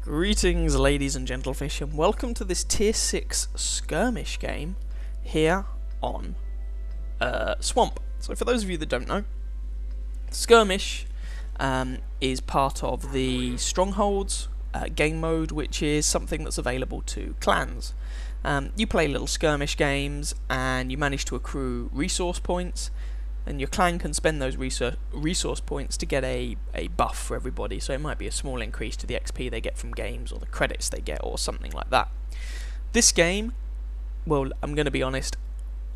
Greetings, ladies and gentlefish, and welcome to this Tier 6 skirmish game here on Swamp. So for those of you that don't know, skirmish is part of the Strongholds game mode, which is something that's available to clans. You play little skirmish games and you manage to accrue resource points, and your clan can spend those resource points to get a buff for everybody. So it might be a small increase to the XP they get from games, or the credits they get, or something like that. This game, well, I'm going to be honest,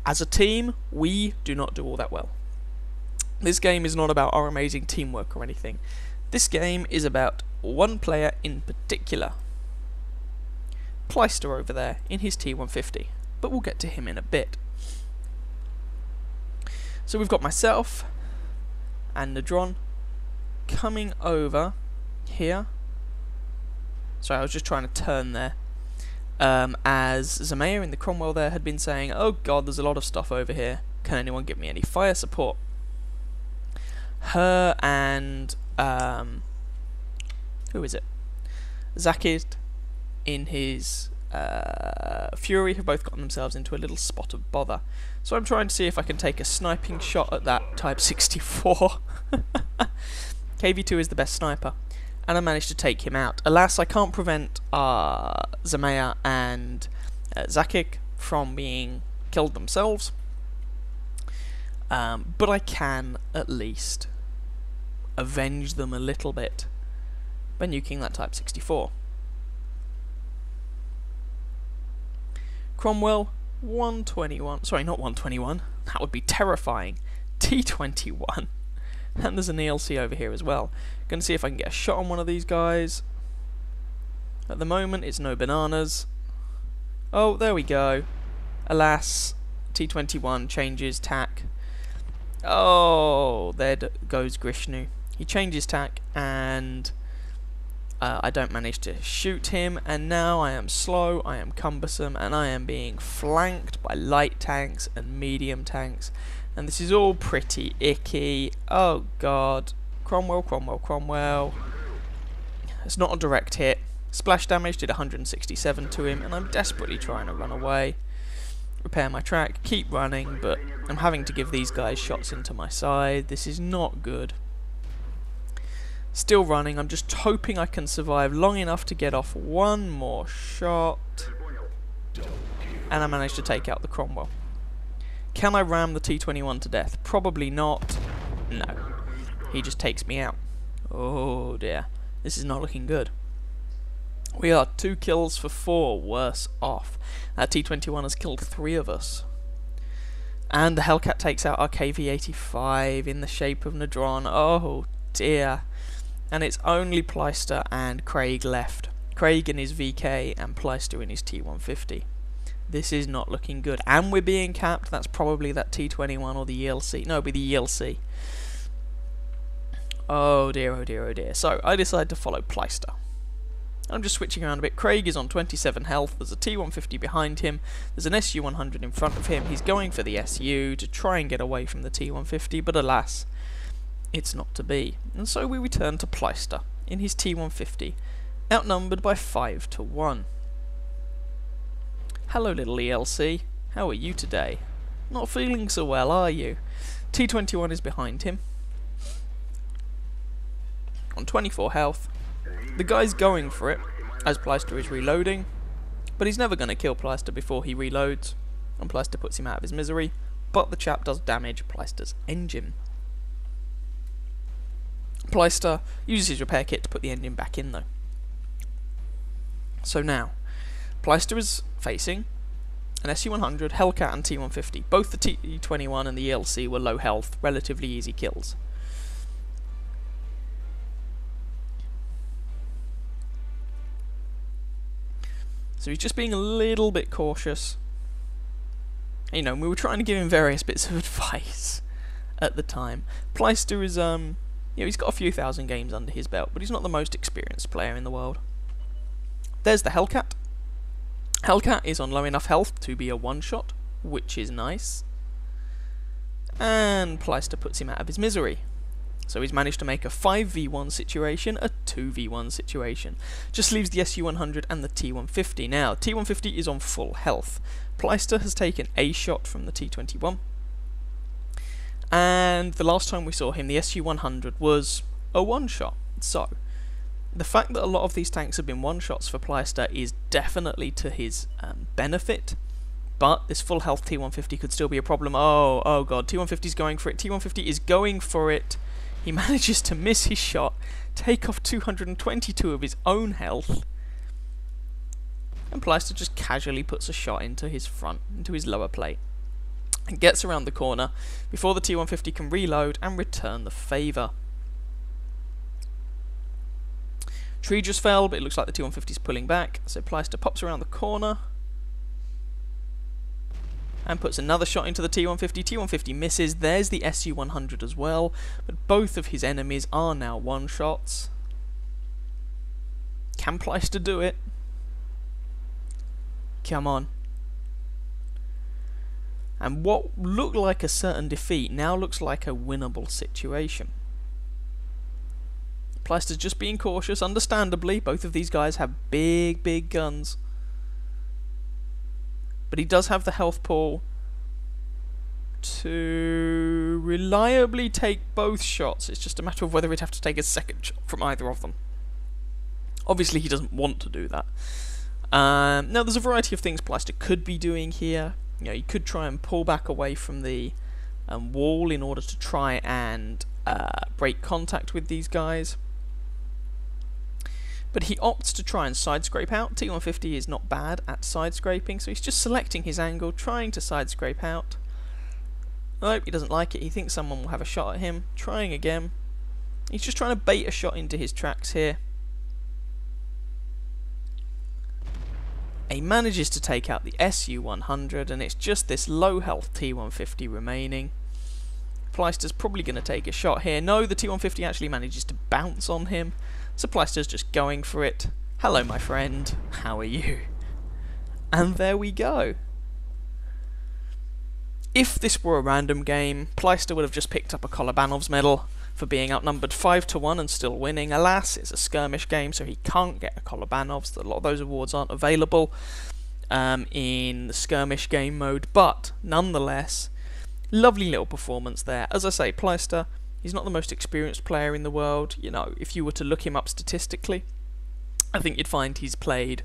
as a team, we do not do all that well. This game is not about our amazing teamwork or anything. This game is about one player in particular. Pleister over there in his T150, but we'll get to him in a bit. So we've got myself and Nadron coming over here. Sorry, I was just trying to turn there. As Zamea in the Cromwell there had been saying, "Oh god, there's a lot of stuff over here. Can anyone give me any fire support?" Her and who is it? Zakid in his Fury have both gotten themselves into a little spot of bother. So I'm trying to see if I can take a sniping shot at that Type 64. KV-2 is the best sniper, and I managed to take him out. Alas, I can't prevent Zamea and Zakik from being killed themselves, but I can at least avenge them a little bit by nuking that Type 64. Cromwell, 121, sorry, not 121, that would be terrifying, T21, and there's an ELC over here as well. Gonna see if I can get a shot on one of these guys. At the moment, it's no bananas. Oh, there we go. Alas, T21 changes tack. Oh, there goes Grishnu. He changes tack, and I don't manage to shoot him, and now I am slow, I am cumbersome, and I am being flanked by light tanks and medium tanks, and this is all pretty icky. Oh god. Cromwell, Cromwell, Cromwell. It's not a direct hit. Splash damage did 167 to him, and I'm desperately trying to run away. Repair my track, keep running, but I'm having to give these guys shots into my side. This is not good. Still running, I'm just hoping I can survive long enough to get off one more shot. And I managed to take out the Cromwell. Can I ram the T21 to death? Probably not. No. He just takes me out. Oh dear. This is not looking good. We are 2 kills for 4 worse off. That T21 has killed 3 of us. And the Hellcat takes out our KV-85 in the shape of Nadron. Oh dear. And it's only Pleister and Craig left. Craig in his VK and Pleister in his T150. This is not looking good. And we're being capped. That's probably that T21 or the ELC. No, it'll be the ELC. Oh dear, oh dear, oh dear. So I decide to follow Pleister. I'm just switching around a bit. Craig is on 27 health. There's a T150 behind him. There's an SU-100 in front of him. He's going for the SU to try and get away from the T150, but alas, it's not to be. And so we return to Pleister in his T150, outnumbered by 5 to 1. Hello little ELC, how are you today? Not feeling so well, are you? T21 is behind him, on 24 health. The guy's going for it, as Pleister is reloading, but he's never going to kill Pleister before he reloads, and Pleister puts him out of his misery, but the chap does damage Pleister's engine. Pleister uses his repair kit to put the engine back in though. So now, Pleister is facing an SU-100, Hellcat and T150. Both the T21 and the ELC were low health, relatively easy kills. So he's just being a little bit cautious. You know, we were trying to give him various bits of advice at the time. Pleister is, you know, he's got a few thousand games under his belt, but he's not the most experienced player in the world. There's the Hellcat. Hellcat is on low enough health to be a one-shot, which is nice. And Pleister puts him out of his misery. So he's managed to make a 5v1 situation a 2v1 situation. Just leaves the SU-100 and the T-150. Now, T-150 is on full health. Pleister has taken a shot from the T-21. And the last time we saw him, the SU-100 was a one-shot. So, the fact that a lot of these tanks have been one-shots for Pleister is definitely to his benefit. But this full health T-150 could still be a problem. Oh god, T-150 is going for it. T-150 is going for it. He manages to miss his shot, take off 222 of his own health, and Pleister just casually puts a shot into his front, into his lower plate, and gets around the corner before the T-150 can reload and return the favour. Tree just fell, but it looks like the T-150 is pulling back, so Pleister pops around the corner and puts another shot into the T-150. T-150 misses. There's the SU-100 as well, but both of his enemies are now one-shots. Can Pleister do it? Come on. And what looked like a certain defeat now looks like a winnable situation. Pleister's just being cautious, understandably. Both of these guys have big guns. But he does have the health pool to reliably take both shots. It's just a matter of whether he'd have to take a second shot from either of them. Obviously he doesn't want to do that. Now there's a variety of things Pleister could be doing here. You know, he could try and pull back away from the wall in order to try and break contact with these guys. But he opts to try and side-scrape out. T-150 is not bad at side-scraping, so he's just selecting his angle, trying to side-scrape out. Nope, he doesn't like it. He thinks someone will have a shot at him. Trying again. He's just trying to bait a shot into his tracks here. He manages to take out the SU-100, and it's just this low-health T-150 remaining. Pleister's probably going to take a shot here. No, the T-150 actually manages to bounce on him. So Pleister's just going for it. Hello, my friend. How are you? And there we go. If this were a random game, Pleister would have just picked up a Kolobanov's medal for being outnumbered 5-1 and still winning. Alas, it's a skirmish game, so he can't get a Kolobanov's. A lot of those awards aren't available in the skirmish game mode, but nonetheless, lovely little performance there. As I say, Pleister, he's not the most experienced player in the world. You know, if you were to look him up statistically, I think you'd find he's played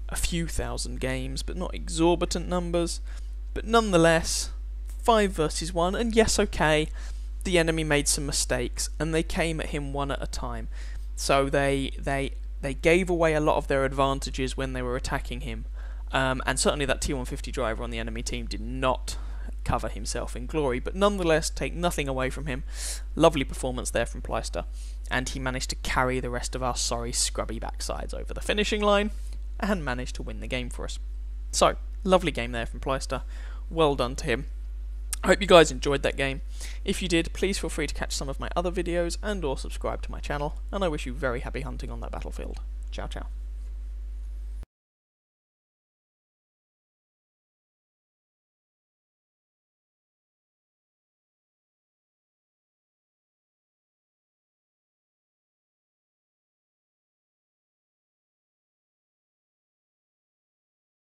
a few thousand games, but not exorbitant numbers. But nonetheless, 5 versus 1, and yes, okay, the enemy made some mistakes, and they came at him one at a time. So they gave away a lot of their advantages when they were attacking him, and certainly that T-150 driver on the enemy team did not cover himself in glory, but nonetheless take nothing away from him. Lovely performance there from Pleister, and he managed to carry the rest of our sorry scrubby backsides over the finishing line and managed to win the game for us. So, lovely game there from Pleister. Well done to him. I hope you guys enjoyed that game. If you did, please feel free to catch some of my other videos and or subscribe to my channel, and I wish you very happy hunting on that battlefield. Ciao ciao.